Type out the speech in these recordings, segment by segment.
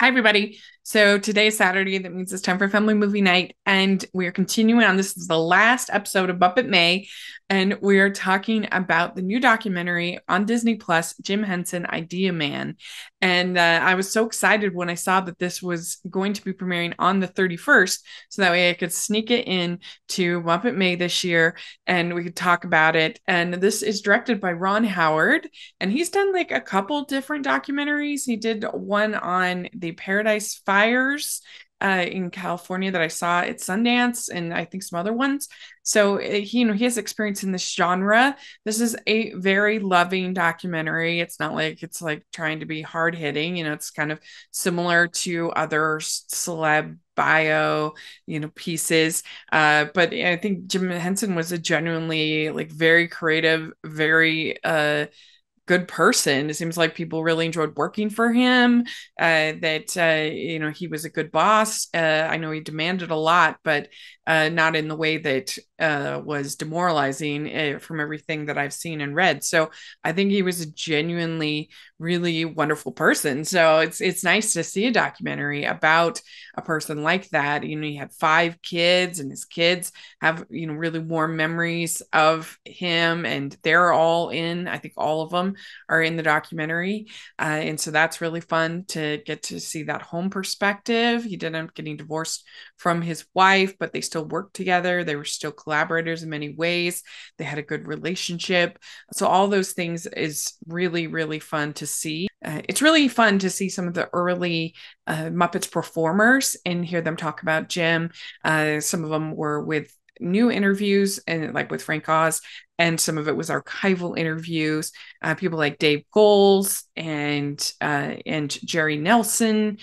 Hi, everybody. So today is Saturday. That means it's time for family movie night. And we're continuing on. This is the last episode of Muppet May. And we're talking about the new documentary on Disney Plus, Jim Henson, Idea Man. And I was so excited when I saw that this was going to be premiering on the 31st. So that way I could sneak it in to Muppet May this year and we could talk about it. And this is directed by Ron Howard. And he's done like a couple different documentaries. He did one on the Paradise Fires in California that I saw at Sundance, and I think some other ones. So he has experience in this genre. This is a very loving documentary. It's not like it's like trying to be hard hitting. It's kind of similar to other celeb bio pieces, but I think Jim Henson was a genuinely like very creative, very good person. It seems like people really enjoyed working for him, that he was a good boss. I know he demanded a lot, but not in the way that was demoralizing, from everything that I've seen and read. So I think he was a genuinely really wonderful person. So it's nice to see a documentary about a person like that. He had 5 kids, and his kids have really warm memories of him, and they're all in. I think all of them are in the documentary, and so that's really fun to get to see that home perspective. He did end up getting divorced from his wife, but they still worked together. They were still collaborators in many ways. They had a good relationship. So all those things is really, really fun to see. It's really fun to see some of the early Muppets performers and hear them talk about Jim. Some of them were with new interviews and like with Frank Oz, and some of it was archival interviews. People like Dave Goelz and Jerry Nelson,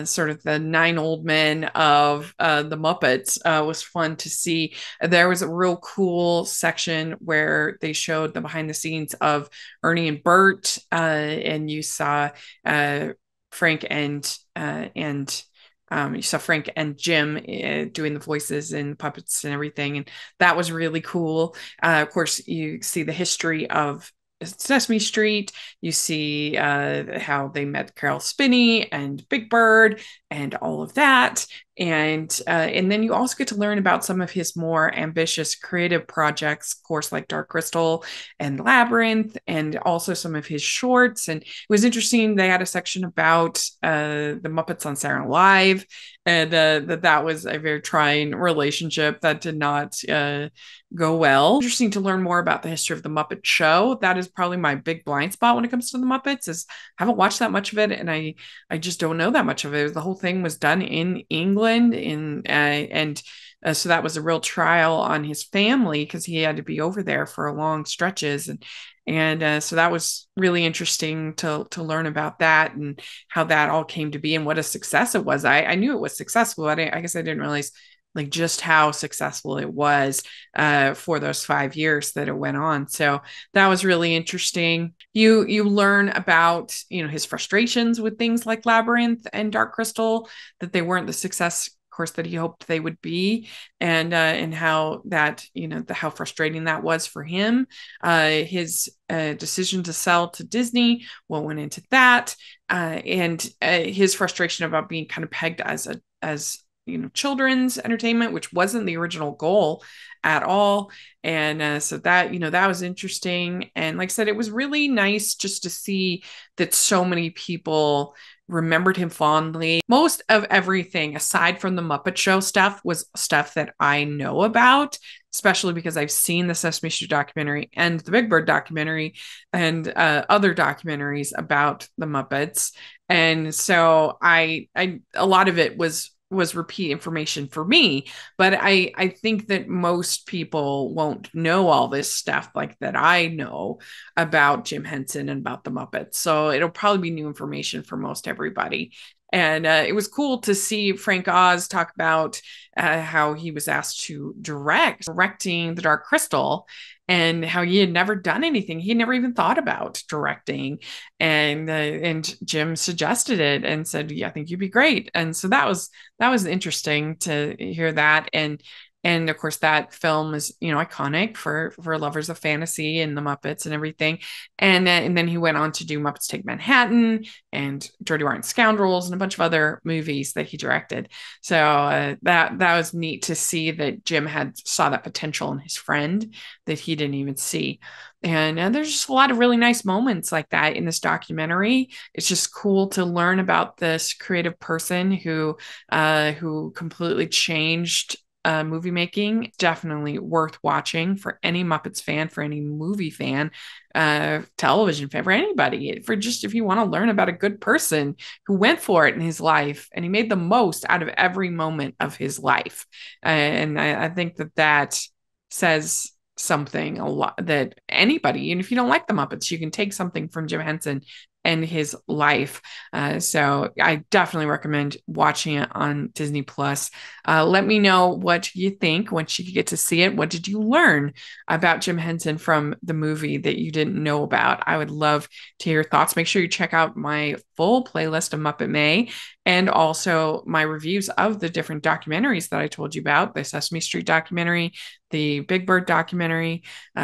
sort of the 9 old men of the Muppets. Was fun to see. There was a real cool section where they showed the behind the scenes of Ernie and Bert, and you saw Frank and you saw Frank and Jim doing the voices and puppets and everything, and that was really cool. Of course, you see the history of Sesame Street. You see how they met Carol Spinney and Big Bird and all of that. And then you also get to learn about some of his more ambitious creative projects, of course, like Dark Crystal and Labyrinth, and also some of his shorts. And it was interesting. They had a section about the Muppets on Saturday Night Live, and that was a very trying relationship that did not go well. Interesting to learn more about the history of the Muppet Show. That is probably my big blind spot when it comes to the Muppets. Is I haven't watched that much of it, and I just don't know that much of it. The whole thing was done in England, and so that was a real trial on his family because he had to be over there for long stretches, and so that was really interesting to learn about that and how that all came to be and what a success it was. I knew it was successful. I guess I didn't realize like just how successful it was for those 5 years that it went on. So that was really interesting. You learn about his frustrations with things like Labyrinth and Dark Crystal, that they weren't the success, of course, that he hoped they would be, and how that how frustrating that was for him. His decision to sell to Disney, what went into that, and his frustration about being kind of pegged as children's entertainment, which wasn't the original goal at all. And so that that was interesting. And like I said, it was really nice just to see that so many people remembered him fondly. Most of everything aside from the Muppet Show stuff was stuff that I know about, especially because I've seen the Sesame Street documentary and the Big Bird documentary and other documentaries about the Muppets. And so I a lot of it was repeat information for me, but I think that most people won't know all this stuff like that I know about Jim Henson and about the Muppets. So it'll probably be new information for most everybody. And it was cool to see Frank Oz talk about how he was asked to directing The Dark Crystal, and how he had never done anything. He had never even thought about directing. And Jim suggested it and said, "Yeah, I think you'd be great." And so that was interesting to hear that. And And of course, that film is, iconic for lovers of fantasy and the Muppets and everything. And then he went on to do Muppets Take Manhattan and Dirty Rotten Scoundrels and a bunch of other movies that he directed. So that was neat to see that Jim had saw that potential in his friend that he didn't even see. And there's just a lot of really nice moments like that in this documentary. It's just cool to learn about this creative person who completely changed movie making. Definitely worth watching for any Muppets fan, for any movie fan, television fan, for anybody. For just if you want to learn about a good person who went for it in his life and he made the most out of every moment of his life. And I think that says something a lot, that anybody, and if you don't like the Muppets, you can take something from Jim Henson and his life. So I definitely recommend watching it on Disney Plus. Let me know what you think once you get to see it. What did you learn about Jim Henson from the movie that you didn't know about? I would love to hear your thoughts. Make sure you check out my full playlist of Muppet May and also my reviews of the different documentaries that I told you about, the Sesame Street documentary, the Big Bird documentary.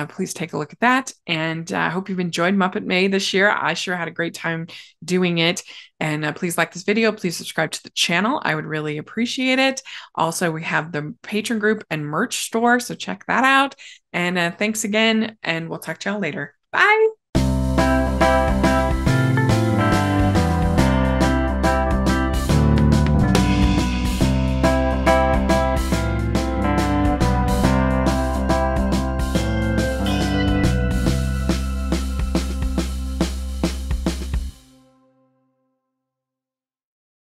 Please take a look at that. And I hope you've enjoyed Muppet May this year. I sure had a great time doing it. And please like this video. Please subscribe to the channel. I would really appreciate it. Also, we have the patron group and merch store, so check that out. And thanks again, and we'll talk to y'all later. Bye.